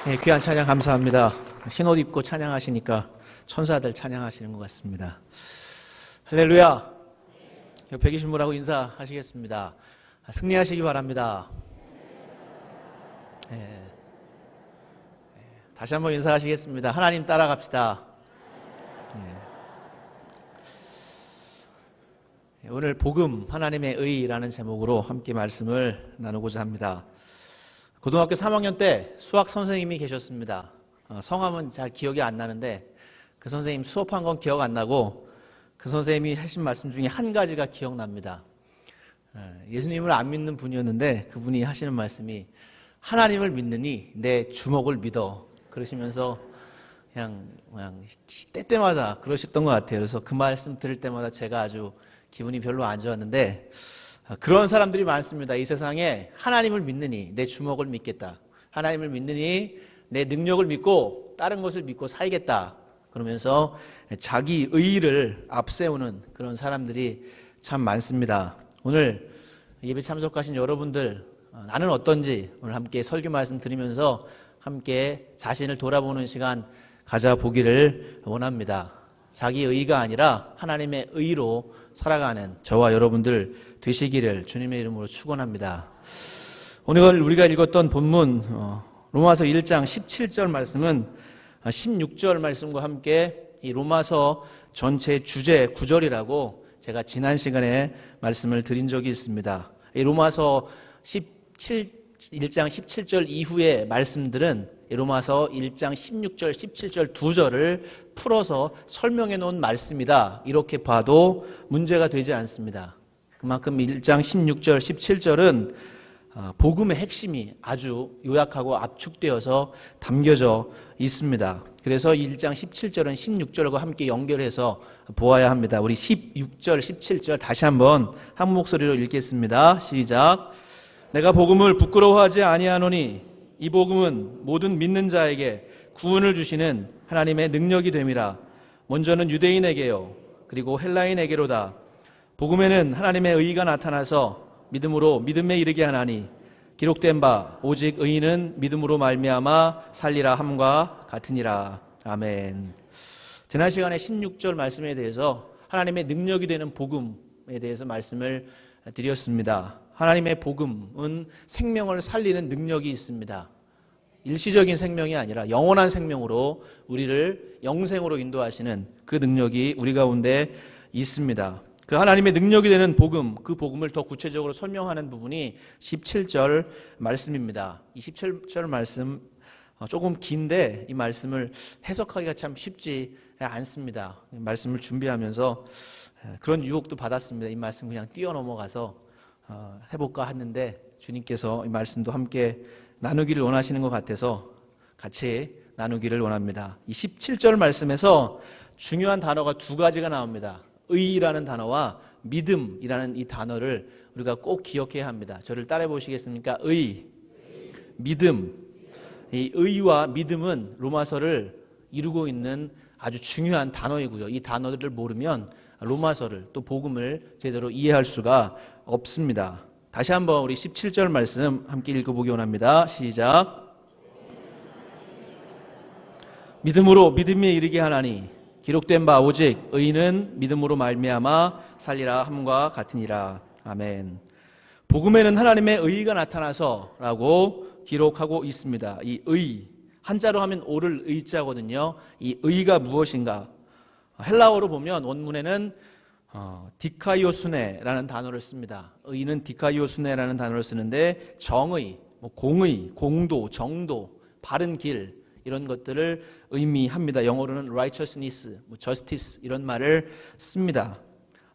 네, 귀한 찬양 감사합니다. 흰옷 입고 찬양하시니까 천사들 찬양하시는 것 같습니다. 할렐루야. 옆에 계신 분하고 인사하시겠습니다. 승리하시기 바랍니다. 네. 다시 한번 인사하시겠습니다. 하나님 따라갑시다. 네. 오늘 복음 하나님의 의라는 제목으로 함께 말씀을 나누고자 합니다. 고등학교 3학년 때 수학 선생님이 계셨습니다. 성함은 잘 기억이 안 나는데 그 선생님 수업한 건 기억 안 나고 그 선생님이 하신 말씀 중에 한 가지가 기억납니다. 예수님을 안 믿는 분이었는데 그분이 하시는 말씀이 하나님을 믿느니 내 주먹을 믿어 그러시면서 그냥 때때마다 그러셨던 것 같아요. 그래서 그 말씀 들을 때마다 제가 아주 기분이 별로 안 좋았는데 그런 사람들이 많습니다. 이 세상에 하나님을 믿느니 내 주먹을 믿겠다. 하나님을 믿느니 내 능력을 믿고 다른 것을 믿고 살겠다. 그러면서 자기 의의를 앞세우는 그런 사람들이 참 많습니다. 오늘 예배 참석하신 여러분들 나는 어떤지 오늘 함께 설교 말씀 드리면서 함께 자신을 돌아보는 시간 가져보기를 원합니다. 자기 의의가 아니라 하나님의 의의로 살아가는 저와 여러분들 되시기를 주님의 이름으로 축원합니다. 오늘 우리가 읽었던 본문 로마서 1장 17절 말씀은 16절 말씀과 함께 이 로마서 전체 주제 구절이라고 제가 지난 시간에 말씀을 드린 적이 있습니다. 이 로마서 1장 17절 이후의 말씀들은 로마서 1장 16절, 17절 두 절을 풀어서 설명해 놓은 말씀이다. 이렇게 봐도 문제가 되지 않습니다. 그만큼 1장 16절, 17절은 복음의 핵심이 아주 요약하고 압축되어서 담겨져 있습니다. 그래서 1장 17절은 16절과 함께 연결해서 보아야 합니다. 우리 16절, 17절 다시 한번 한 목소리로 읽겠습니다. 시작. 내가 복음을 부끄러워하지 아니하노니 이 복음은 모든 믿는 자에게 구원을 주시는 하나님의 능력이 됨이라. 먼저는 유대인에게요 그리고 헬라인에게로다. 복음에는 하나님의 의의가 나타나서 믿음으로 믿음에 이르게 하나니 기록된 바 오직 의인은 믿음으로 말미암아 살리라 함과 같으니라. 아멘. 지난 시간에 16절 말씀에 대해서 하나님의 능력이 되는 복음에 대해서 말씀을 드렸습니다. 하나님의 복음은 생명을 살리는 능력이 있습니다. 일시적인 생명이 아니라 영원한 생명으로 우리를 영생으로 인도하시는 그 능력이 우리 가운데 있습니다. 그 하나님의 능력이 되는 복음, 그 복음을 더 구체적으로 설명하는 부분이 17절 말씀입니다. 이 17절 말씀 조금 긴데 이 말씀을 해석하기가 참 쉽지 않습니다. 말씀을 준비하면서 그런 유혹도 받았습니다. 이 말씀 그냥 뛰어넘어가서 해볼까 했는데 주님께서 이 말씀도 함께 나누기를 원하시는 것 같아서 같이 나누기를 원합니다. 이 17절 말씀에서 중요한 단어가 두 가지가 나옵니다. 의라는 단어와 믿음이라는 이 단어를 우리가 꼭 기억해야 합니다. 저를 따라해 보시겠습니까? 의, 믿음. 이 의와 믿음은 로마서를 이루고 있는 아주 중요한 단어이고요. 이 단어들을 모르면 로마서를 또 복음을 제대로 이해할 수가 없습니다. 다시 한번 우리 17절 말씀 함께 읽어보기 원합니다. 시작. 믿음으로 믿음에 이르게 하나니 기록된 바 오직 의인은 믿음으로 말미암아 살리라 함과 같으니라. 아멘. 복음에는 하나님의 의의가 나타나서 라고 기록하고 있습니다. 이 의, 한자로 하면 오를 의자거든요. 이 의가 무엇인가? 헬라어로 보면 원문에는 디카이오수네라는 단어를 씁니다. 의는 디카이오수네라는 단어를 쓰는데 정의, 공의, 공도, 정도, 바른 길 이런 것들을 의미합니다. 영어로는 righteousness, justice 이런 말을 씁니다.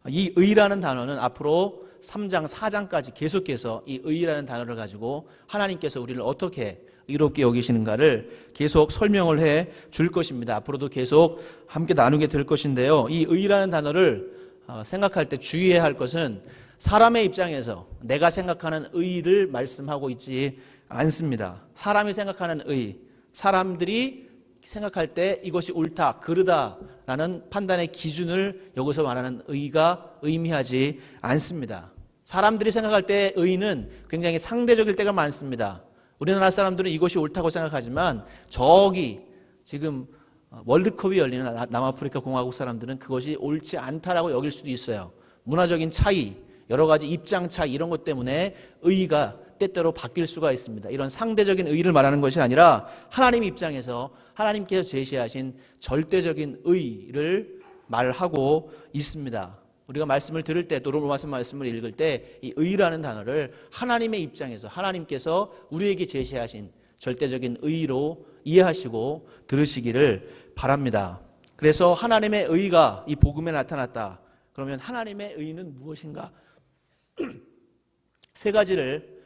이 의라는 단어는 앞으로 3장, 4장까지 계속해서 이 의라는 단어를 가지고 하나님께서 우리를 어떻게 의롭게 여기시는가를 계속 설명을 해 줄 것입니다. 앞으로도 계속 함께 나누게 될 것인데요. 이 의라는 단어를 생각할 때 주의해야 할 것은 사람의 입장에서 내가 생각하는 의를 말씀하고 있지 않습니다. 사람이 생각하는 의, 사람들이 생각할 때 이것이 옳다, 그르다라는 판단의 기준을 여기서 말하는 의가 의미하지 않습니다. 사람들이 생각할 때 의는 굉장히 상대적일 때가 많습니다. 우리나라 사람들은 이것이 옳다고 생각하지만 저기 지금 월드컵이 열리는 남아프리카 공화국 사람들은 그것이 옳지 않다라고 여길 수도 있어요. 문화적인 차이, 여러 가지 입장 차이 이런 것 때문에 의의가 때때로 바뀔 수가 있습니다. 이런 상대적인 의의를 말하는 것이 아니라 하나님 입장에서 하나님께서 제시하신 절대적인 의의를 말하고 있습니다. 우리가 말씀을 들을 때, 또 로마서 말씀을 읽을 때 이 의라는 단어를 하나님의 입장에서 하나님께서 우리에게 제시하신 절대적인 의로 이해하시고 들으시기를 바랍니다. 그래서 하나님의 의가 이 복음에 나타났다. 그러면 하나님의 의는 무엇인가? 세 가지를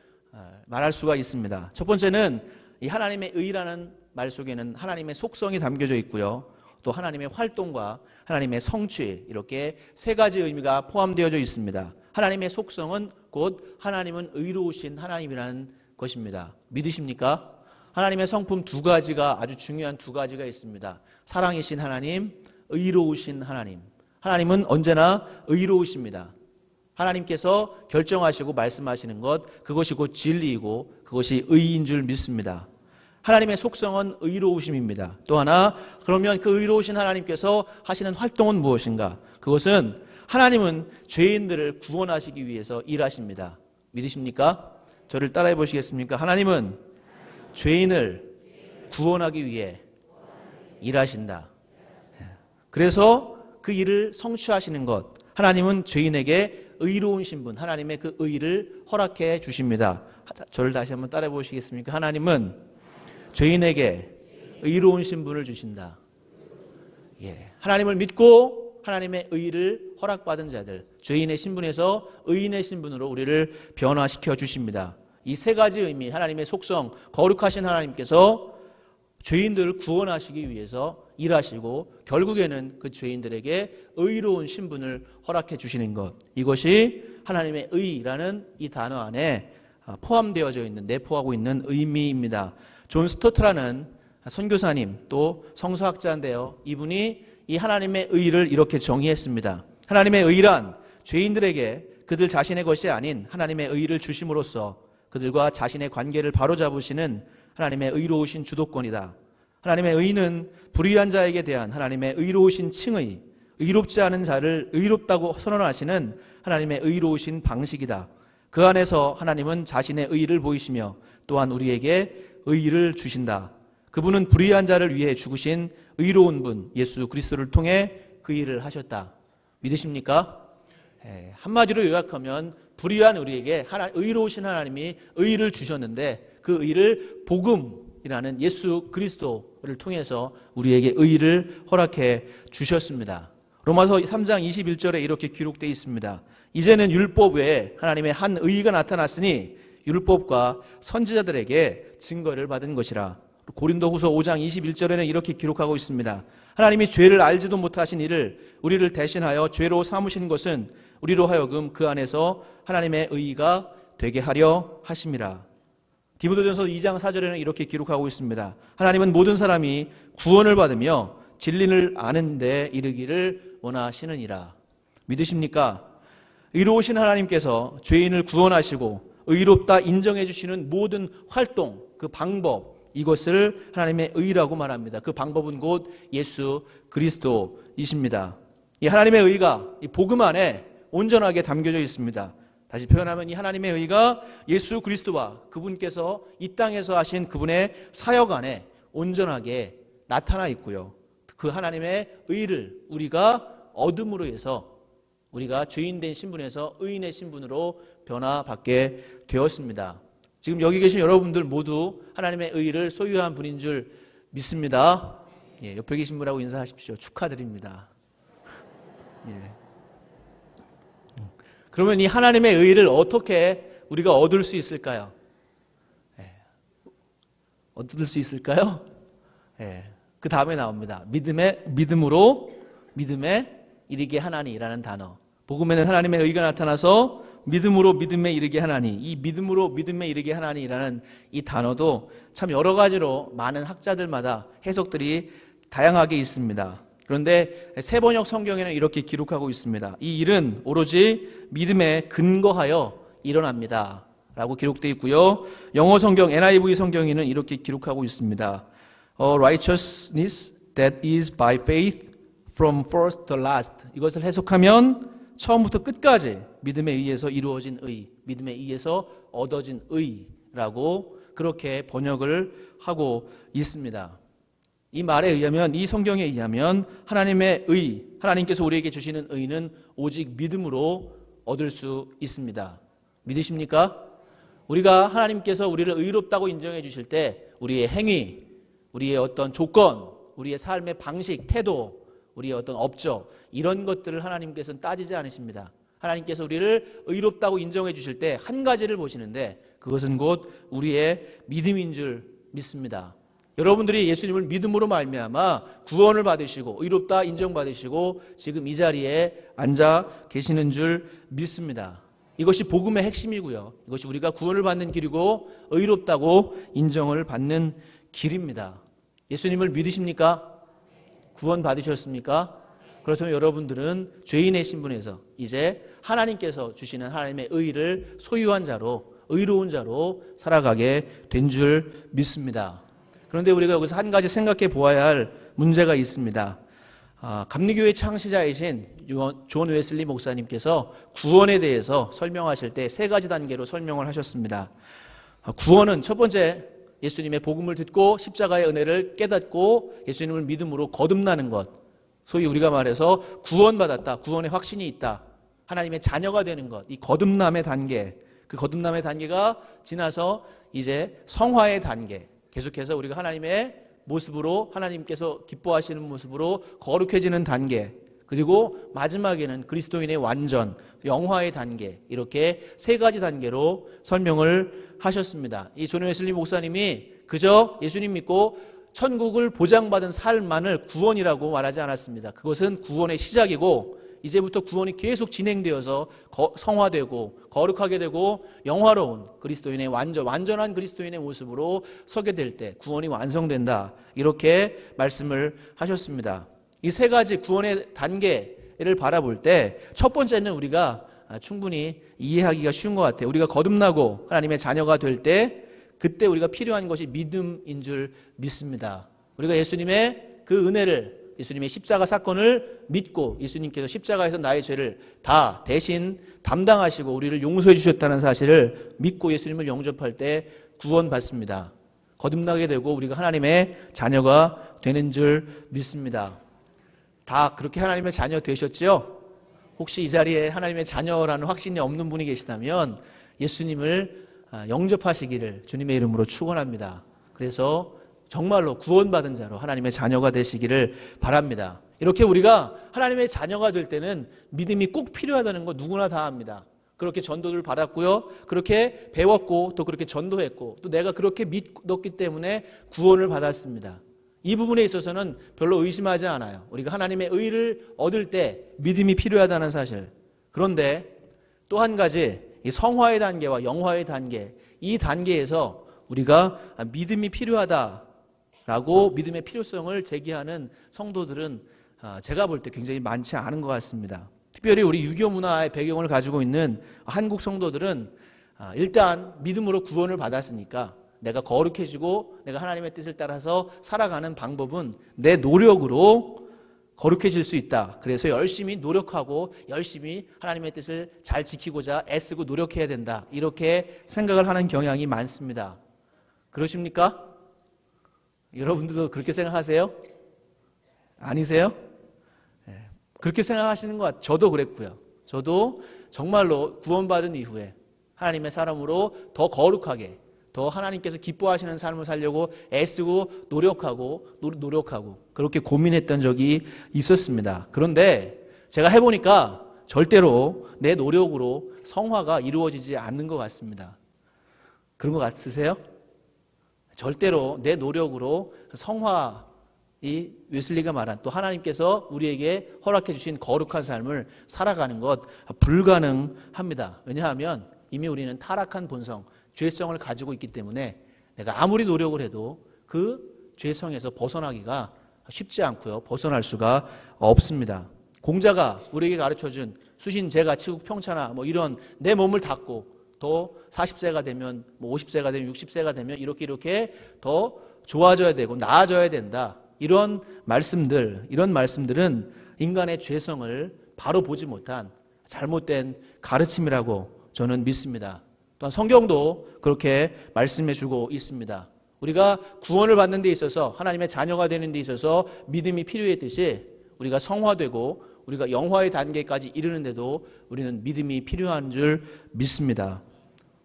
말할 수가 있습니다. 첫 번째는 이 하나님의 의라는 말 속에는 하나님의 속성이 담겨져 있고요. 또 하나님의 활동과 하나님의 성취, 이렇게 세 가지 의미가 포함되어져 있습니다. 하나님의 속성은 곧 하나님은 의로우신 하나님이라는 것입니다. 믿으십니까? 하나님의 성품 두 가지가, 아주 중요한 두 가지가 있습니다. 사랑이신 하나님, 의로우신 하나님. 하나님은 언제나 의로우십니다. 하나님께서 결정하시고 말씀하시는 것, 그것이 곧 진리이고 그것이 의인 줄 믿습니다. 하나님의 속성은 의로우심입니다. 또 하나, 그러면 그 의로우신 하나님께서 하시는 활동은 무엇인가? 그것은 하나님은 죄인들을 구원하시기 위해서 일하십니다. 믿으십니까? 저를 따라해 보시겠습니까? 하나님은 죄인을 구원하기 위해 일하신다. 그래서 그 일을 성취하시는 것, 하나님은 죄인에게 의로운 신분, 하나님의 그 의를 허락해 주십니다. 저를 다시 한번 따라해 보시겠습니까? 하나님은 죄인에게 의로운 신분을 주신다. 하나님을 믿고 하나님의 의를 허락받은 자들, 죄인의 신분에서 의인의 신분으로 우리를 변화시켜 주십니다. 이 세 가지 의미, 하나님의 속성, 거룩하신 하나님께서 죄인들을 구원하시기 위해서 일하시고 결국에는 그 죄인들에게 의로운 신분을 허락해 주시는 것, 이것이 하나님의 의라는 이 단어 안에 포함되어져 있는, 내포하고 있는 의미입니다. 존 스토트라는 선교사님, 또 성서학자인데요, 이분이 이 하나님의 의를 이렇게 정의했습니다. 하나님의 의란 죄인들에게 그들 자신의 것이 아닌 하나님의 의를 주심으로써 그들과 자신의 관계를 바로잡으시는 하나님의 의로우신 주도권이다. 하나님의 의는 불의한 자에게 대한 하나님의 의로우신 칭의, 의롭지 않은 자를 의롭다고 선언하시는 하나님의 의로우신 방식이다. 그 안에서 하나님은 자신의 의를 보이시며 또한 우리에게 의를 주신다. 그분은 불의한 자를 위해 죽으신 의로운 분 예수 그리스도를 통해 그 일을 하셨다. 믿으십니까? 한마디로 요약하면 불의한 우리에게 의로우신 하나님이 의를 주셨는데 그 의를 복음이라는 예수 그리스도를 통해서 우리에게 의를 허락해 주셨습니다. 로마서 3장 21절에 이렇게 기록되어 있습니다. 이제는 율법 외에 하나님의 한 의가 나타났으니 율법과 선지자들에게 증거를 받은 것이라. 고린도후서 5장 21절에는 이렇게 기록하고 있습니다. 하나님이 죄를 알지도 못하신 이를 우리를 대신하여 죄로 삼으신 것은 우리로 하여금 그 안에서 하나님의 의가 되게 하려 하심이라. 디모데전서 2장 4절에는 이렇게 기록하고 있습니다. 하나님은 모든 사람이 구원을 받으며 진리를 아는 데 이르기를 원하시느니라. 믿으십니까? 의로우신 하나님께서 죄인을 구원하시고 의롭다 인정해 주시는 모든 활동, 그 방법, 이것을 하나님의 의라고 말합니다. 그 방법은 곧 예수 그리스도이십니다. 이 하나님의 의가 이 복음 안에 온전하게 담겨져 있습니다. 다시 표현하면 이 하나님의 의가 예수 그리스도와 그분께서 이 땅에서 하신 그분의 사역 안에 온전하게 나타나 있고요. 그 하나님의 의를 우리가 얻음으로 해서 우리가 죄인된 신분에서 의인의 신분으로 변화받게 되었습니다. 지금 여기 계신 여러분들 모두 하나님의 의를 소유한 분인 줄 믿습니다. 옆에 계신 분하고 인사하십시오. 축하드립니다. 그러면 이 하나님의 의를 어떻게 우리가 얻을 수 있을까요? 얻을 수 있을까요? 그 다음에 나옵니다. 믿음으로 믿음에 이르게 하나니라는 단어. 복음에는 하나님의 의가 나타나서 믿음으로 믿음에 이르게 하나니, 이 믿음으로 믿음에 이르게 하나니라는 이 단어도 참 여러 가지로 많은 학자들마다 해석들이 다양하게 있습니다. 그런데 세번역 성경에는 이렇게 기록하고 있습니다. 이 일은 오로지 믿음에 근거하여 일어납니다. 라고 기록되어 있고요. 영어 성경 NIV 성경에는 이렇게 기록하고 있습니다. A righteousness that is by faith from first to last. 이것을 해석하면 처음부터 끝까지 믿음에 의해서 이루어진 의, 믿음에 의해서 얻어진 의라고 그렇게 번역을 하고 있습니다. 이 말에 의하면, 이 성경에 의하면 하나님의 의, 하나님께서 우리에게 주시는 의는 오직 믿음으로 얻을 수 있습니다. 믿으십니까? 우리가 하나님께서 우리를 의롭다고 인정해 주실 때 우리의 행위, 우리의 어떤 조건, 우리의 삶의 방식, 태도, 우리의 어떤 업적, 이런 것들을 하나님께서는 따지지 않으십니다. 하나님께서 우리를 의롭다고 인정해 주실 때 한 가지를 보시는데 그것은 곧 우리의 믿음인 줄 믿습니다. 여러분들이 예수님을 믿음으로 말미암아 구원을 받으시고 의롭다 인정받으시고 지금 이 자리에 앉아 계시는 줄 믿습니다. 이것이 복음의 핵심이고요. 이것이 우리가 구원을 받는 길이고 의롭다고 인정을 받는 길입니다. 예수님을 믿으십니까? 구원 받으셨습니까? 그렇다면 여러분들은 죄인의 신분에서 이제 하나님께서 주시는 하나님의 의를 소유한 자로, 의로운 자로 살아가게 된 줄 믿습니다. 그런데 우리가 여기서 한 가지 생각해 보아야 할 문제가 있습니다. 감리교회 창시자이신 존 웨슬리 목사님께서 구원에 대해서 설명하실 때 세 가지 단계로 설명을 하셨습니다. 구원은 첫 번째, 예수님의 복음을 듣고 십자가의 은혜를 깨닫고 예수님을 믿음으로 거듭나는 것, 소위 우리가 말해서 구원받았다, 구원의 확신이 있다, 하나님의 자녀가 되는 것, 이 거듭남의 단계, 그 거듭남의 단계가 지나서 이제 성화의 단계, 계속해서 우리가 하나님의 모습으로, 하나님께서 기뻐하시는 모습으로 거룩해지는 단계, 그리고 마지막에는 그리스도인의 완전, 영화의 단계, 이렇게 세 가지 단계로 설명을 하셨습니다. 이 존 웨슬리 목사님이 그저 예수님 믿고 천국을 보장받은 삶만을 구원이라고 말하지 않았습니다. 그것은 구원의 시작이고 이제부터 구원이 계속 진행되어서 성화되고 거룩하게 되고 영화로운 그리스도인의 완전한 그리스도인의 모습으로 서게 될 때 구원이 완성된다, 이렇게 말씀을 하셨습니다. 이 세 가지 구원의 단계를 바라볼 때 첫 번째는 우리가 충분히 이해하기가 쉬운 것 같아요. 우리가 거듭나고 하나님의 자녀가 될 때 그때 우리가 필요한 것이 믿음인 줄 믿습니다. 우리가 예수님의 그 은혜를, 예수님의 십자가 사건을 믿고 예수님께서 십자가에서 나의 죄를 다 대신 담당하시고 우리를 용서해 주셨다는 사실을 믿고 예수님을 영접할 때 구원받습니다. 거듭나게 되고 우리가 하나님의 자녀가 되는 줄 믿습니다. 다 그렇게 하나님의 자녀 되셨지요? 혹시 이 자리에 하나님의 자녀라는 확신이 없는 분이 계시다면 예수님을 영접하시기를 주님의 이름으로 축원합니다. 그래서 정말로 구원받은 자로 하나님의 자녀가 되시기를 바랍니다. 이렇게 우리가 하나님의 자녀가 될 때는 믿음이 꼭 필요하다는 거 누구나 다 압니다. 그렇게 전도를 받았고요, 그렇게 배웠고 또 그렇게 전도했고 또 내가 그렇게 믿었기 때문에 구원을 받았습니다. 이 부분에 있어서는 별로 의심하지 않아요. 우리가 하나님의 의를 얻을 때 믿음이 필요하다는 사실. 그런데 또 한 가지, 이 성화의 단계와 영화의 단계, 이 단계에서 우리가 믿음이 필요하다라고 믿음의 필요성을 제기하는 성도들은 제가 볼 때 굉장히 많지 않은 것 같습니다. 특별히 우리 유교 문화의 배경을 가지고 있는 한국 성도들은 일단 믿음으로 구원을 받았으니까 내가 거룩해지고 내가 하나님의 뜻을 따라서 살아가는 방법은 내 노력으로 거룩해질 수 있다. 그래서 열심히 노력하고 열심히 하나님의 뜻을 잘 지키고자 애쓰고 노력해야 된다, 이렇게 생각을 하는 경향이 많습니다. 그러십니까? 여러분들도 그렇게 생각하세요? 아니세요? 그렇게 생각하시는 것 같아요. 저도 그랬고요. 저도 정말로 구원받은 이후에 하나님의 사람으로 더 거룩하게, 더 하나님께서 기뻐하시는 삶을 살려고 애쓰고 노력하고 그렇게 고민했던 적이 있었습니다. 그런데 제가 해보니까 절대로 내 노력으로 성화가 이루어지지 않는 것 같습니다. 그런 것 같으세요? 절대로 내 노력으로 성화, 이 웨슬리가 말한 또 하나님께서 우리에게 허락해 주신 거룩한 삶을 살아가는 것 불가능합니다. 왜냐하면 이미 우리는 타락한 본성, 죄성을 가지고 있기 때문에 내가 아무리 노력을 해도 그 죄성에서 벗어나기가 쉽지 않고요, 벗어날 수가 없습니다. 공자가 우리에게 가르쳐준 수신, 제가, 치국, 평차나 이런 내 몸을 닦고 더 40세가 되면, 50세가 되면, 60세가 되면 이렇게 더 좋아져야 되고 나아져야 된다. 이런 말씀들은 인간의 죄성을 바로 보지 못한 잘못된 가르침이라고 저는 믿습니다. 또한 성경도 그렇게 말씀해 주고 있습니다. 우리가 구원을 받는 데 있어서, 하나님의 자녀가 되는 데 있어서 믿음이 필요했듯이 우리가 성화되고 우리가 영화의 단계까지 이르는데도 우리는 믿음이 필요한 줄 믿습니다.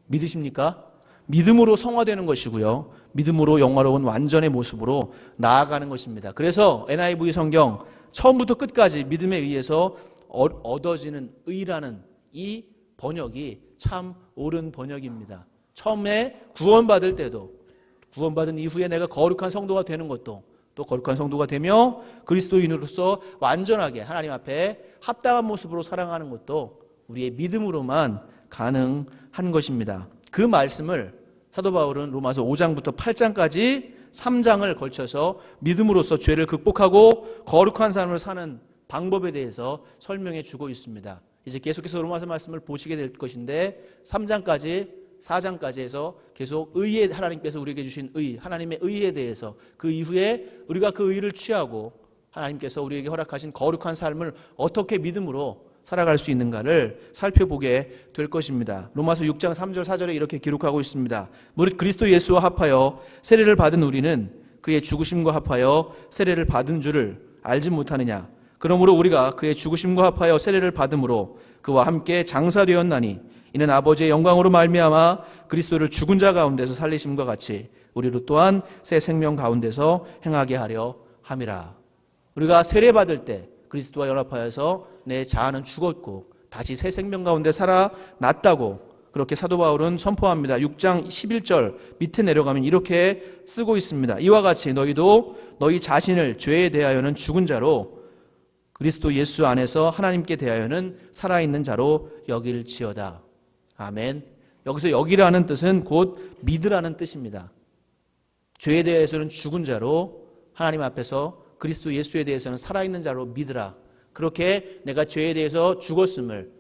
믿으십니까? 믿음으로 성화되는 것이고요, 믿음으로 영화로운 완전의 모습으로 나아가는 것입니다. 그래서 NIV 성경 처음부터 끝까지 믿음에 의해서 얻어지는 의라는 이 번역이 참 옳은 번역입니다. 처음에 구원받을 때도, 구원받은 이후에 내가 거룩한 성도가 되는 것도, 또 거룩한 성도가 되며 그리스도인으로서 완전하게 하나님 앞에 합당한 모습으로 살아가는 것도 우리의 믿음으로만 가능한 것입니다. 그 말씀을 사도 바울은 로마서 5장부터 8장까지 3장을 걸쳐서 믿음으로써 죄를 극복하고 거룩한 삶을 사는 방법에 대해서 설명해 주고 있습니다. 이제 계속해서 로마서 말씀을 보시게 될 것인데 3장까지 4장까지 해서 계속 의에, 하나님께서 우리에게 주신 의, 하나님의 의에 대해서, 그 이후에 우리가 그 의를 취하고 하나님께서 우리에게 허락하신 거룩한 삶을 어떻게 믿음으로 살아갈 수 있는가를 살펴보게 될 것입니다. 로마서 6장 3절 4절에 이렇게 기록하고 있습니다. 무릇 그리스도 예수와 합하여 세례를 받은 우리는 그의 죽으심과 합하여 세례를 받은 줄을 알지 못하느냐. 그러므로 우리가 그의 죽으심과 합하여 세례를 받음으로 그와 함께 장사되었나니 이는 아버지의 영광으로 말미암아 그리스도를 죽은 자 가운데서 살리심과 같이 우리로 또한 새 생명 가운데서 행하게 하려 함이라. 우리가 세례받을 때 그리스도와 연합하여서 내 자아는 죽었고 다시 새 생명 가운데 살아났다고 그렇게 사도 바울은 선포합니다. 6장 11절 밑에 내려가면 이렇게 쓰고 있습니다. 이와 같이 너희도 너희 자신을 죄에 대하여는 죽은 자로 그리스도 예수 안에서 하나님께 대하여는 살아있는 자로 여길지어다. 아멘. 여기서 여기라는 뜻은 곧 믿으라는 뜻입니다. 죄에 대해서는 죽은 자로, 하나님 앞에서 그리스도 예수에 대해서는 살아있는 자로 믿으라. 그렇게 내가 죄에 대해서 죽었음을,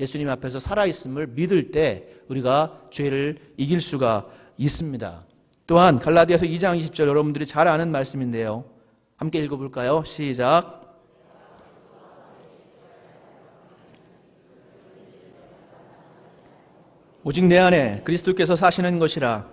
예수님 앞에서 살아있음을 믿을 때 우리가 죄를 이길 수가 있습니다. 또한 갈라디아서 2장 20절 여러분들이 잘 아는 말씀인데요, 함께 읽어볼까요? 시작. 오직 내 안에 그리스도께서 사시는 것이라.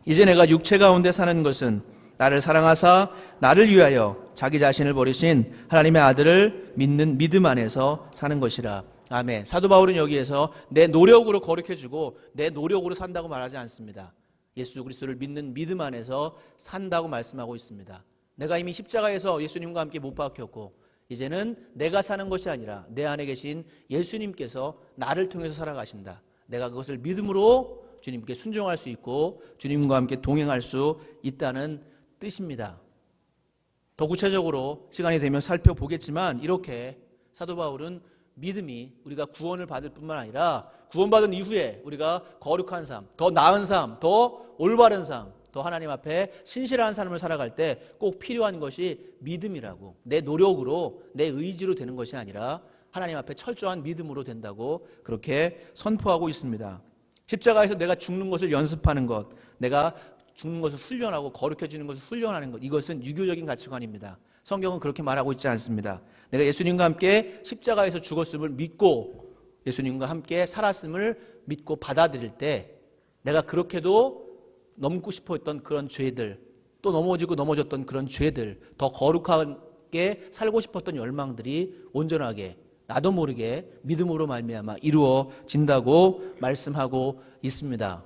이제 내가 육체 가운데 사는 것은 나를 사랑하사 나를 위하여 자기 자신을 버리신 하나님의 아들을 믿는 믿음 안에서 사는 것이라. 아멘. 사도 바울은 여기에서 내 노력으로 거룩해주고 내 노력으로 산다고 말하지 않습니다. 예수 그리스도를 믿는 믿음 안에서 산다고 말씀하고 있습니다. 내가 이미 십자가에서 예수님과 함께 못 박혔고 이제는 내가 사는 것이 아니라 내 안에 계신 예수님께서 나를 통해서 살아가신다. 내가 그것을 믿음으로 주님께 순종할 수 있고 주님과 함께 동행할 수 있다는 뜻입니다. 더 구체적으로 시간이 되면 살펴보겠지만 이렇게 사도 바울은 믿음이 우리가 구원을 받을 뿐만 아니라 구원받은 이후에 우리가 거룩한 삶, 더 나은 삶, 더 올바른 삶, 더 하나님 앞에 신실한 삶을 살아갈 때 꼭 필요한 것이 믿음이라고, 내 노력으로 내 의지로 되는 것이 아니라 하나님 앞에 철저한 믿음으로 된다고 그렇게 선포하고 있습니다. 십자가에서 내가 죽는 것을 연습하는 것, 내가 죽는 것을 훈련하고 거룩해지는 것을 훈련하는 것, 이것은 유교적인 가치관입니다. 성경은 그렇게 말하고 있지 않습니다. 내가 예수님과 함께 십자가에서 죽었음을 믿고 예수님과 함께 살았음을 믿고 받아들일 때 내가 그렇게도 넘고 싶어 했던 그런 죄들, 또 넘어졌던 그런 죄들, 더 거룩하게 살고 싶었던 열망들이 온전하게 나도 모르게 믿음으로 말미암아 이루어진다고 말씀하고 있습니다.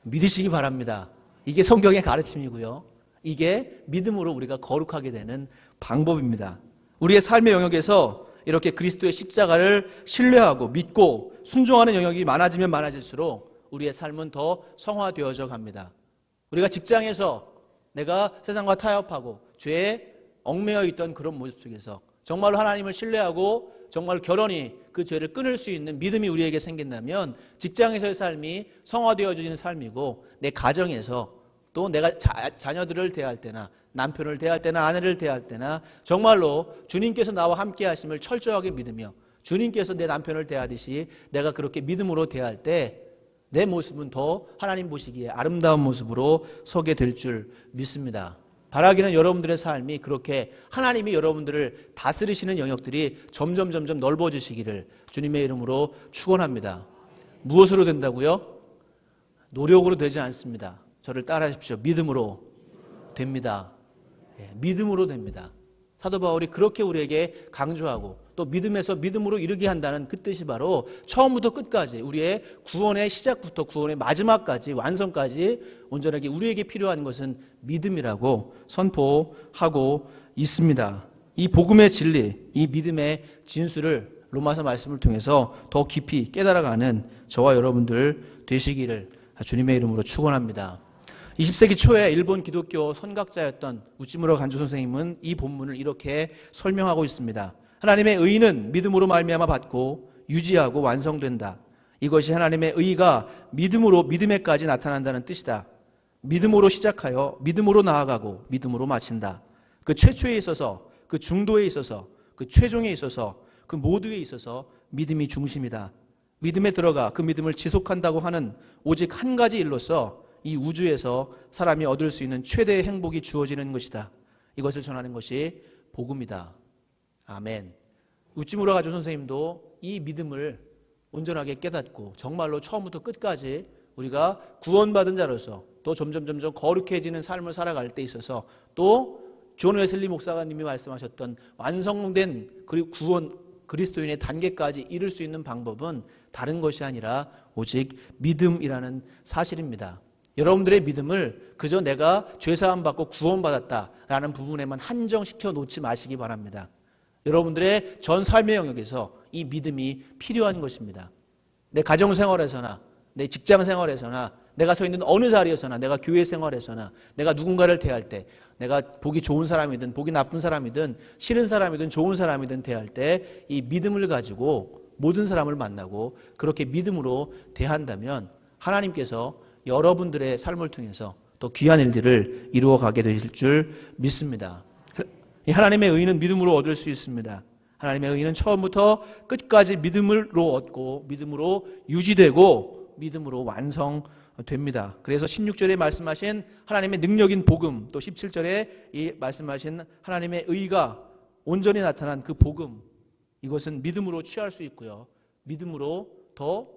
믿으시기 바랍니다. 이게 성경의 가르침이고요, 이게 믿음으로 우리가 거룩하게 되는 방법입니다. 우리의 삶의 영역에서 이렇게 그리스도의 십자가를 신뢰하고 믿고 순종하는 영역이 많아지면 많아질수록 우리의 삶은 더 성화되어져 갑니다. 우리가 직장에서 내가 세상과 타협하고 죄에 얽매여 있던 그런 모습 속에서 정말로 하나님을 신뢰하고 정말 결혼이 그 죄를 끊을 수 있는 믿음이 우리에게 생긴다면 직장에서의 삶이 성화되어지는 삶이고, 내 가정에서 또 내가 자녀들을 대할 때나 남편을 대할 때나 아내를 대할 때나 정말로 주님께서 나와 함께 하심을 철저하게 믿으며 주님께서 내 남편을 대하듯이 내가 그렇게 믿음으로 대할 때 내 모습은 더 하나님 보시기에 아름다운 모습으로 서게 될 줄 믿습니다. 바라기는 여러분들의 삶이 그렇게 하나님이 여러분들을 다스리시는 영역들이 점점 넓어지시기를 주님의 이름으로 축원합니다. 무엇으로 된다고요? 노력으로 되지 않습니다. 저를 따라하십시오. 믿음으로 됩니다. 믿음으로 됩니다. 사도 바울이 그렇게 우리에게 강조하고 또 믿음에서 믿음으로 이르게 한다는 그 뜻이 바로 처음부터 끝까지 우리의 구원의 시작부터 구원의 마지막까지 완성까지 온전하게 우리에게 필요한 것은 믿음이라고 선포하고 있습니다. 이 복음의 진리, 이 믿음의 진수를 로마서 말씀을 통해서 더 깊이 깨달아가는 저와 여러분들 되시기를 주님의 이름으로 축원합니다. 20세기 초에 일본 기독교 선각자였던 우찌무라 간조 선생님은 이 본문을 이렇게 설명하고 있습니다. 하나님의 의는 믿음으로 말미암아 받고 유지하고 완성된다. 이것이 하나님의 의가 믿음으로 믿음에까지 나타난다는 뜻이다. 믿음으로 시작하여 믿음으로 나아가고 믿음으로 마친다. 그 최초에 있어서 그 중도에 있어서 그 최종에 있어서 그 모두에 있어서 믿음이 중심이다. 믿음에 들어가 그 믿음을 지속한다고 하는 오직 한 가지 일로서 이 우주에서 사람이 얻을 수 있는 최대의 행복이 주어지는 것이다. 이것을 전하는 것이 복음이다. 아멘. 우찌무라 간조 선생님도 이 믿음을 온전하게 깨닫고 정말로 처음부터 끝까지 우리가 구원받은 자로서 또 점점 거룩해지는 삶을 살아갈 때 있어서 또 존 웨슬리 목사님이 말씀하셨던 완성된 그리고 구원 그리스도인의 단계까지 이룰 수 있는 방법은 다른 것이 아니라 오직 믿음이라는 사실입니다. 여러분들의 믿음을 그저 내가 죄사함 받고 구원받았다라는 부분에만 한정시켜 놓지 마시기 바랍니다. 여러분들의 전 삶의 영역에서 이 믿음이 필요한 것입니다. 내 가정생활에서나 내 직장생활에서나 내가 서 있는 어느 자리에서나 내가 교회 생활에서나 내가 누군가를 대할 때 내가 보기 좋은 사람이든 보기 나쁜 사람이든 싫은 사람이든 좋은 사람이든 대할 때 이 믿음을 가지고 모든 사람을 만나고 그렇게 믿음으로 대한다면 하나님께서 여러분들의 삶을 통해서 또 귀한 일들을 이루어가게 되실 줄 믿습니다. 하나님의 의는 믿음으로 얻을 수 있습니다. 하나님의 의는 처음부터 끝까지 믿음으로 얻고 믿음으로 유지되고 믿음으로 완성됩니다. 그래서 16절에 말씀하신 하나님의 능력인 복음, 또 17절에 이 말씀하신 하나님의 의가 온전히 나타난 그 복음, 이것은 믿음으로 취할 수 있고요. 믿음으로 더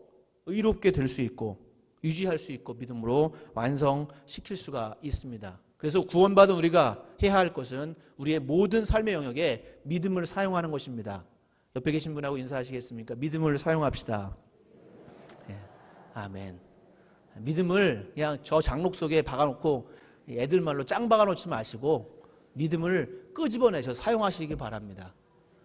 의롭게 될 수 있고 유지할 수 있고 믿음으로 완성시킬 수가 있습니다. 그래서 구원받은 우리가 해야 할 것은 우리의 모든 삶의 영역에 믿음을 사용하는 것입니다. 옆에 계신 분하고 인사하시겠습니까? 믿음을 사용합시다. 예. 아멘. 믿음을 그냥 저 장록 속에 박아놓고 애들 말로 짱 박아놓지 마시고 믿음을 끄집어내서 사용하시기 바랍니다.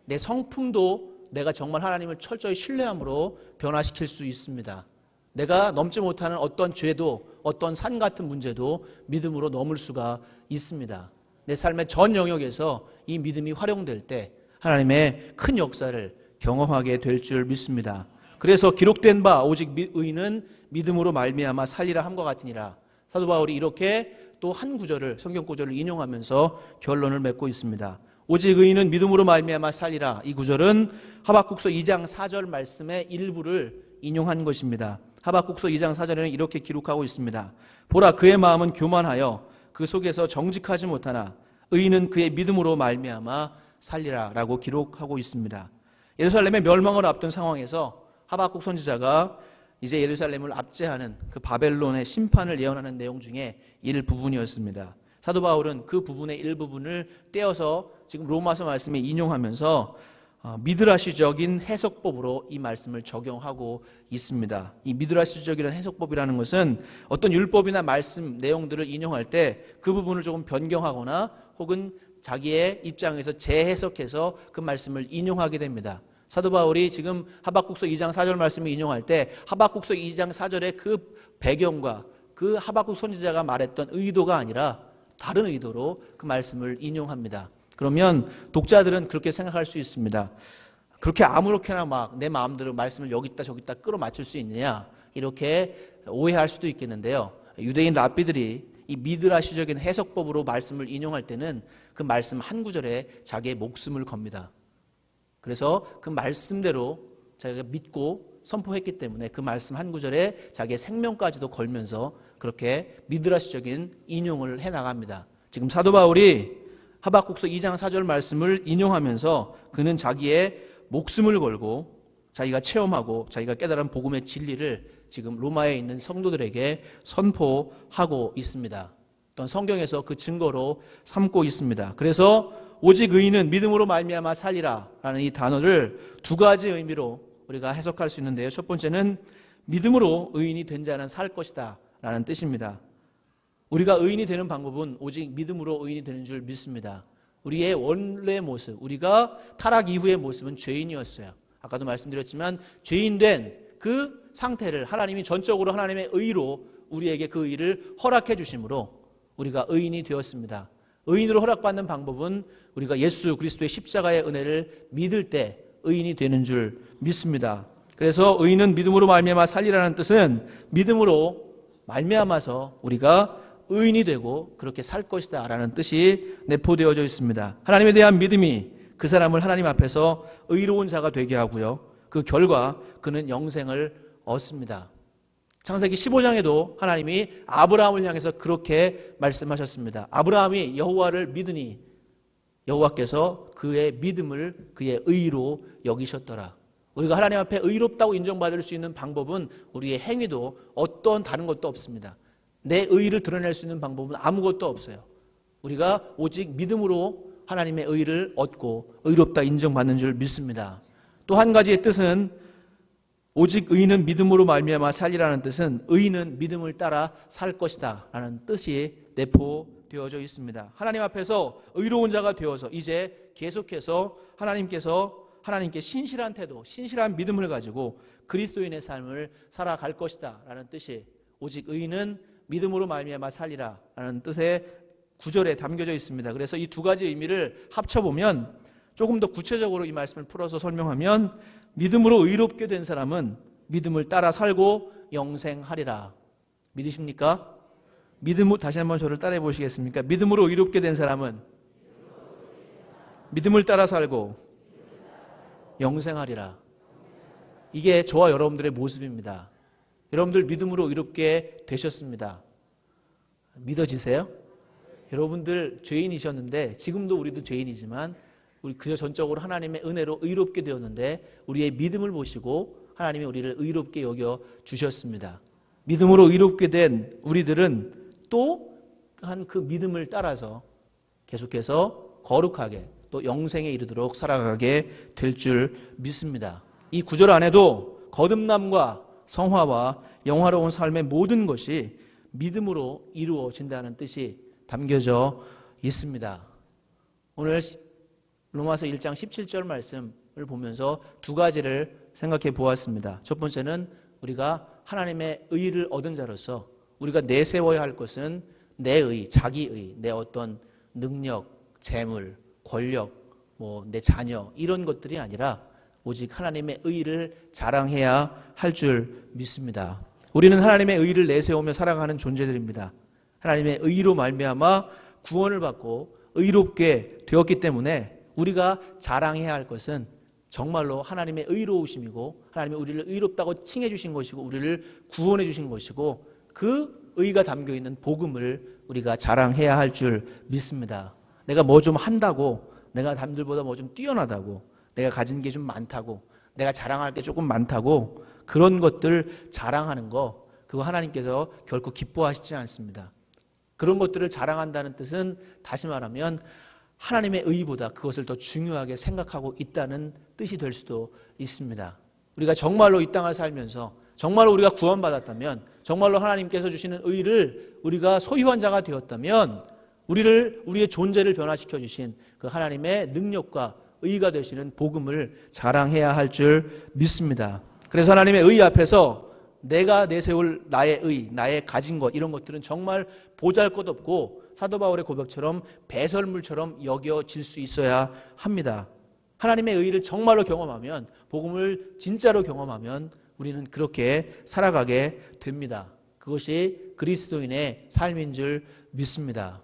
내 성품도 내가 정말 하나님을 철저히 신뢰함으로 변화시킬 수 있습니다. 내가 넘지 못하는 어떤 죄도 어떤 산 같은 문제도 믿음으로 넘을 수가 있습니다. 내 삶의 전 영역에서 이 믿음이 활용될 때 하나님의 큰 역사를 경험하게 될 줄 믿습니다. 그래서 기록된 바 오직 의인은 믿음으로 말미암아 살리라 함과 같으니라. 사도 바울이 이렇게 또 한 구절을 성경 구절을 인용하면서 결론을 맺고 있습니다. 오직 의인은 믿음으로 말미암아 살리라. 이 구절은 하박국서 2장 4절 말씀의 일부를 인용한 것입니다. 하박국서 2장 4절에는 이렇게 기록하고 있습니다. 보라 그의 마음은 교만하여 그 속에서 정직하지 못하나 의인은 그의 믿음으로 말미암아 살리라 라고 기록하고 있습니다. 예루살렘의 멸망을 앞둔 상황에서 하박국 선지자가 이제 예루살렘을 압제하는 그 바벨론의 심판을 예언하는 내용 중에 일부분이었습니다. 사도 바울은 그 부분의 일부분을 떼어서 지금 로마서 말씀에 인용하면서 미드라시적인 해석법으로 이 말씀을 적용하고 있습니다. 이 미드라시적인 해석법이라는 것은 어떤 율법이나 말씀 내용들을 인용할 때 그 부분을 조금 변경하거나 혹은 자기의 입장에서 재해석해서 그 말씀을 인용하게 됩니다. 사도 바울이 지금 하박국서 2장 4절 말씀을 인용할 때 하박국서 2장 4절의 그 배경과 그 하박국 선지자가 말했던 의도가 아니라 다른 의도로 그 말씀을 인용합니다. 그러면 독자들은 그렇게 생각할 수 있습니다. 그렇게 아무렇게나 막 내 마음대로 말씀을 여기다 저기다 끌어맞출 수 있느냐 이렇게 오해할 수도 있겠는데요. 유대인 랍비들이 이 미드라시적인 해석법으로 말씀을 인용할 때는 그 말씀 한 구절에 자기의 목숨을 겁니다. 그래서 그 말씀대로 자기가 믿고 선포했기 때문에 그 말씀 한 구절에 자기의 생명까지도 걸면서 그렇게 미드라시적인 인용을 해나갑니다. 지금 사도 바울이 하박국서 2장 4절 말씀을 인용하면서 그는 자기의 목숨을 걸고 자기가 체험하고 자기가 깨달은 복음의 진리를 지금 로마에 있는 성도들에게 선포하고 있습니다. 또한 성경에서 그 증거로 삼고 있습니다. 그래서 오직 의인은 믿음으로 말미암아 살리라 라는 이 단어를 두 가지 의미로 우리가 해석할 수 있는데요. 첫 번째는 믿음으로 의인이 된 자는 살 것이다 라는 뜻입니다. 우리가 의인이 되는 방법은 오직 믿음으로 의인이 되는 줄 믿습니다. 우리의 원래 모습, 우리가 타락 이후의 모습은 죄인이었어요. 아까도 말씀드렸지만 죄인 된 그 상태를 하나님이 전적으로 하나님의 의로 우리에게 그 의를 허락해 주심으로 우리가 의인이 되었습니다. 의인으로 허락받는 방법은 우리가 예수 그리스도의 십자가의 은혜를 믿을 때 의인이 되는 줄 믿습니다. 그래서 의인은 믿음으로 말미암아 살리라는 뜻은 믿음으로 말미암아서 우리가 의인이 되고 그렇게 살 것이다 라는 뜻이 내포되어져 있습니다. 하나님에 대한 믿음이 그 사람을 하나님 앞에서 의로운 자가 되게 하고요. 그 결과 그는 영생을 얻습니다. 창세기 15장에도 하나님이 아브라함을 향해서 그렇게 말씀하셨습니다. 아브라함이 여호와를 믿으니 여호와께서 그의 믿음을 그의 의로 여기셨더라. 우리가 하나님 앞에 의롭다고 인정받을 수 있는 방법은 우리의 행위도 어떤 다른 것도 없습니다. 내 의를 드러낼 수 있는 방법은 아무것도 없어요. 우리가 오직 믿음으로 하나님의 의를 얻고 의롭다 인정받는 줄 믿습니다. 또 한 가지의 뜻은 오직 의인은 믿음으로 말미암아 살리라는 뜻은 의인은 믿음을 따라 살 것이다 라는 뜻이 내포되어져 있습니다. 하나님 앞에서 의로운 자가 되어서 이제 계속해서 하나님께 신실한 태도, 신실한 믿음을 가지고 그리스도인의 삶을 살아갈 것이다 라는 뜻이 오직 의인은 믿음으로 말미암아 살리라 라는 뜻의 구절에 담겨져 있습니다. 그래서 이 두 가지 의미를 합쳐보면 조금 더 구체적으로 이 말씀을 풀어서 설명하면 믿음으로 의롭게 된 사람은 믿음을 따라 살고 영생하리라. 믿으십니까? 다시 한번 저를 따라해 보시겠습니까? 믿음으로 의롭게 된 사람은 믿음을 따라 살고 영생하리라. 이게 저와 여러분들의 모습입니다. 여러분들 믿음으로 의롭게 되셨습니다. 믿어지세요? 여러분들 죄인이셨는데 지금도 우리도 죄인이지만 우리 그저 전적으로 하나님의 은혜로 의롭게 되었는데 우리의 믿음을 보시고 하나님이 우리를 의롭게 여겨 주셨습니다. 믿음으로 의롭게 된 우리들은 또한 그 믿음을 따라서 계속해서 거룩하게 또 영생에 이르도록 살아가게 될 줄 믿습니다. 이 구절 안에도 거듭남과 성화와 영화로운 삶의 모든 것이 믿음으로 이루어진다는 뜻이 담겨져 있습니다. 오늘 로마서 1장 17절 말씀을 보면서 두 가지를 생각해 보았습니다. 첫 번째는 우리가 하나님의 의를 얻은 자로서 우리가 내세워야 할 것은 내 의, 자기 의, 내 어떤 능력, 재물, 권력, 내 자녀 이런 것들이 아니라 오직 하나님의 의를 자랑해야 할 줄 믿습니다. 우리는 하나님의 의를 내세우며 살아가는 존재들입니다. 하나님의 의로 말미암아 구원을 받고 의롭게 되었기 때문에 우리가 자랑해야 할 것은 정말로 하나님의 의로우심이고 하나님이 우리를 의롭다고 칭해 주신 것이고 우리를 구원해 주신 것이고 그 의가 담겨 있는 복음을 우리가 자랑해야 할 줄 믿습니다. 내가 뭐 좀 한다고, 내가 남들보다 뭐 좀 뛰어나다고, 내가 가진 게 좀 많다고, 내가 자랑할 게 조금 많다고 그런 것들 자랑하는 거 그거 하나님께서 결코 기뻐하시지 않습니다. 그런 것들을 자랑한다는 뜻은 다시 말하면 하나님의 의보다 그것을 더 중요하게 생각하고 있다는 뜻이 될 수도 있습니다. 우리가 정말로 이 땅을 살면서 정말로 우리가 구원받았다면 정말로 하나님께서 주시는 의를 우리가 소유한 자가 되었다면 우리의 존재를 변화시켜 주신 그 하나님의 능력과 의가 되시는 복음을 자랑해야 할 줄 믿습니다. 그래서 하나님의 의 앞에서 내가 내세울 나의 의, 나의 가진 것 이런 것들은 정말 보잘것없고 사도 바울의 고백처럼 배설물처럼 여겨질 수 있어야 합니다. 하나님의 의를 정말로 경험하면 복음을 진짜로 경험하면 우리는 그렇게 살아가게 됩니다. 그것이 그리스도인의 삶인 줄 믿습니다.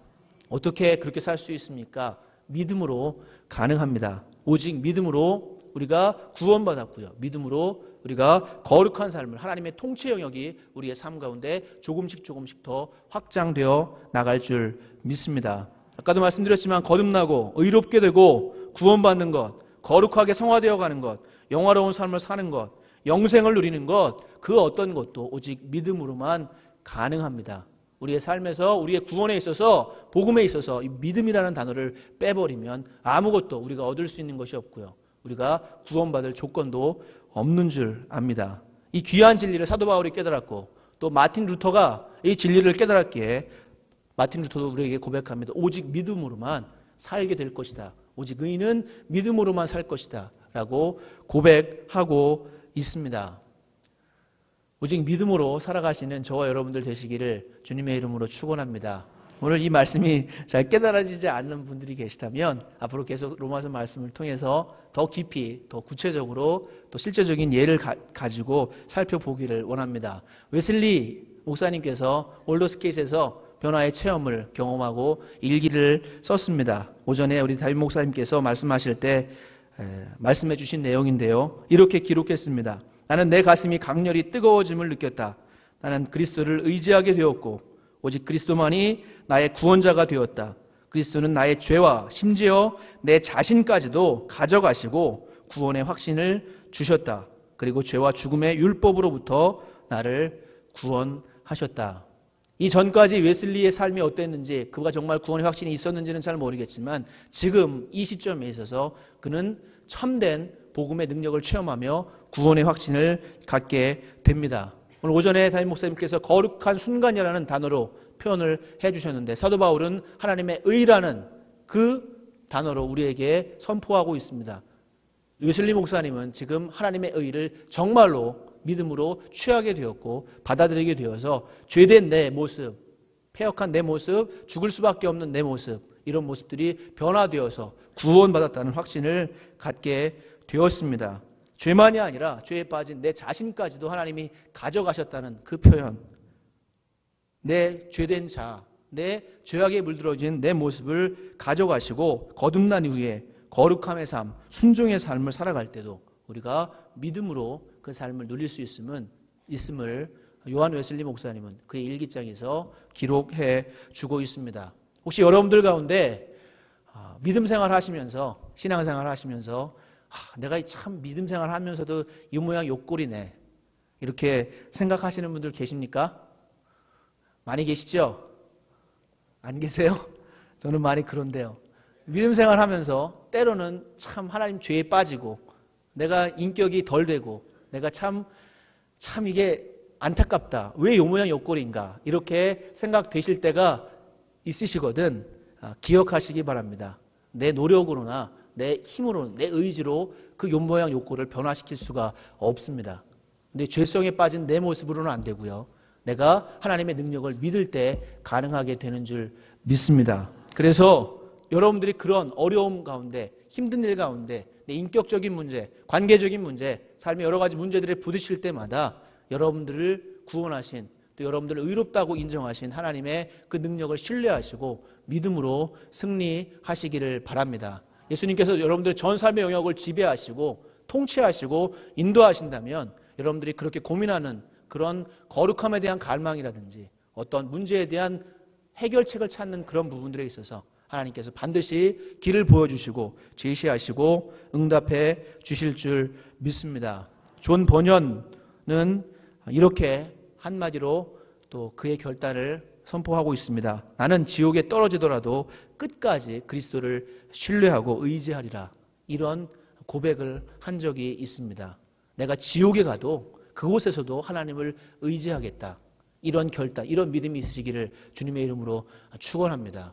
어떻게 그렇게 살 수 있습니까? 믿음으로 가능합니다. 오직 믿음으로 우리가 구원받았고요. 믿음으로 우리가 거룩한 삶을 하나님의 통치 영역이 우리의 삶 가운데 조금씩 더 확장되어 나갈 줄 믿습니다. 아까도 말씀드렸지만 거듭나고 의롭게 되고 구원받는 것, 거룩하게 성화되어 가는 것, 영화로운 삶을 사는 것, 영생을 누리는 것, 그 어떤 것도 오직 믿음으로만 가능합니다. 우리의 삶에서 우리의 구원에 있어서 복음에 있어서 이 믿음이라는 단어를 빼버리면 아무것도 우리가 얻을 수 있는 것이 없고요. 우리가 구원받을 조건도 없는 줄 압니다. 이 귀한 진리를 사도 바울이 깨달았고 또 마틴 루터가 이 진리를 깨달았기에 마틴 루터도 우리에게 고백합니다. 오직 믿음으로만 살게 될 것이다. 오직 의인은 믿음으로만 살 것이다. 라고 고백하고 있습니다. 오직 믿음으로 살아가시는 저와 여러분들 되시기를 주님의 이름으로 축원합니다. 오늘 이 말씀이 잘 깨달아지지 않는 분들이 계시다면 앞으로 계속 로마서 말씀을 통해서 더 깊이, 더 구체적으로 또 실제적인 예를 가지고 살펴보기를 원합니다. 웨슬리 목사님께서 올더스케이트에서 변화의 체험을 경험하고 일기를 썼습니다. 오전에 우리 다윗 목사님께서 말씀하실 때 말씀해 주신 내용인데요. 이렇게 기록했습니다. 나는 내 가슴이 강렬히 뜨거워짐을 느꼈다. 나는 그리스도를 의지하게 되었고 오직 그리스도만이 나의 구원자가 되었다. 그리스도는 나의 죄와 심지어 내 자신까지도 가져가시고 구원의 확신을 주셨다. 그리고 죄와 죽음의 율법으로부터 나를 구원하셨다. 이 전까지 웨슬리의 삶이 어땠는지, 그가 정말 구원의 확신이 있었는지는 잘 모르겠지만 지금 이 시점에 있어서 그는 참된 복음의 능력을 체험하며 구원의 확신을 갖게 됩니다. 오늘 오전에 담임 목사님께서 거룩한 순간이라는 단어로 표현을 해주셨는데 사도 바울은 하나님의 의라는 그 단어로 우리에게 선포하고 있습니다. 웨슬리 목사님은 지금 하나님의 의를 정말로 믿음으로 취하게 되었고 받아들이게 되어서 죄된 내 모습, 패역한 내 모습, 죽을 수밖에 없는 내 모습, 이런 모습들이 변화되어서 구원받았다는 확신을 갖게 되었습니다. 죄만이 아니라 죄에 빠진 내 자신까지도 하나님이 가져가셨다는 그 표현, 내 죄된 자, 내 죄악에 물들어진 내 모습을 가져가시고 거듭난 이후에 거룩함의 삶, 순종의 삶을 살아갈 때도 우리가 믿음으로 그 삶을 누릴 수 있음을 요한 웨슬리 목사님은 그의 일기장에서 기록해 주고 있습니다. 혹시 여러분들 가운데 믿음 생활 하시면서, 신앙 생활 하시면서 내가 참 믿음 생활 하면서도 이 모양 요 꼴이네, 이렇게 생각하시는 분들 계십니까? 많이 계시죠? 안 계세요? 저는 많이 그런데요. 믿음 생활 하면서 때로는 참 하나님 죄에 빠지고 내가 인격이 덜 되고 내가 참 이게 안타깝다, 왜 요 모양 요 꼴인가, 이렇게 생각되실 때가 있으시거든. 기억하시기 바랍니다. 내 노력으로나 내 힘으로, 내 의지로 그 요 모양 요 꼴을 변화시킬 수가 없습니다. 근데 죄성에 빠진 내 모습으로는 안 되고요. 내가 하나님의 능력을 믿을 때 가능하게 되는 줄 믿습니다. 그래서 여러분들이 그런 어려움 가운데, 힘든 일 가운데, 내 인격적인 문제, 관계적인 문제, 삶의 여러 가지 문제들에 부딪힐 때마다 여러분들을 구원하신, 또 여러분들을 의롭다고 인정하신 하나님의 그 능력을 신뢰하시고 믿음으로 승리하시기를 바랍니다. 예수님께서 여러분들의 전 삶의 영역을 지배하시고 통치하시고 인도하신다면 여러분들이 그렇게 고민하는 그런 거룩함에 대한 갈망이라든지 어떤 문제에 대한 해결책을 찾는 그런 부분들에 있어서 하나님께서 반드시 길을 보여주시고 제시하시고 응답해 주실 줄 믿습니다. 존 버년은 이렇게 한마디로 또 그의 결단을 선포하고 있습니다. 나는 지옥에 떨어지더라도 끝까지 그리스도를 신뢰하고 의지하리라. 이런 고백을 한 적이 있습니다. 내가 지옥에 가도 그곳에서도 하나님을 의지하겠다. 이런 결단, 이런 믿음이 있으시기를 주님의 이름으로 축원합니다.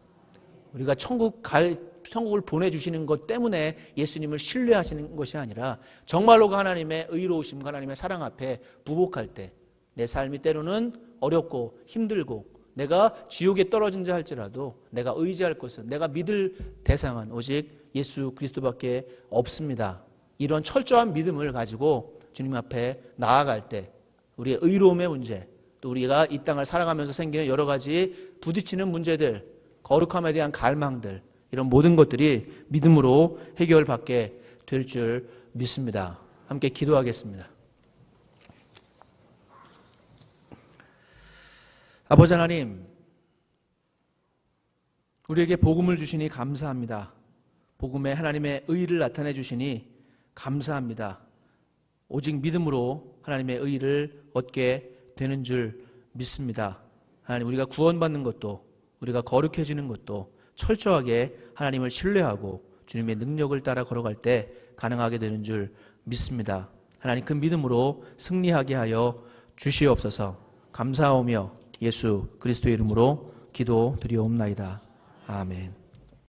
우리가 천국을 보내주시는 것 때문에 예수님을 신뢰하시는 것이 아니라 정말로 그 하나님의 의로우심과 하나님의 사랑 앞에 부복할 때 내 삶이 때로는 어렵고 힘들고 내가 지옥에 떨어진다 할지라도 내가 의지할 것은, 내가 믿을 대상은 오직 예수 그리스도밖에 없습니다. 이런 철저한 믿음을 가지고 주님 앞에 나아갈 때 우리의 의로움의 문제, 또 우리가 이 땅을 살아가면서 생기는 여러 가지 부딪히는 문제들, 거룩함에 대한 갈망들, 이런 모든 것들이 믿음으로 해결받게 될 줄 믿습니다. 함께 기도하겠습니다. 아버지 하나님, 우리에게 복음을 주시니 감사합니다. 복음에 하나님의 의를 나타내 주시니 감사합니다. 오직 믿음으로 하나님의 의를 얻게 되는 줄 믿습니다. 하나님, 우리가 구원받는 것도, 우리가 거룩해지는 것도 철저하게 하나님을 신뢰하고 주님의 능력을 따라 걸어갈 때 가능하게 되는 줄 믿습니다. 하나님, 그 믿음으로 승리하게 하여 주시옵소서. 감사하오며 예수 그리스도의 이름으로 기도드리옵나이다. 아멘.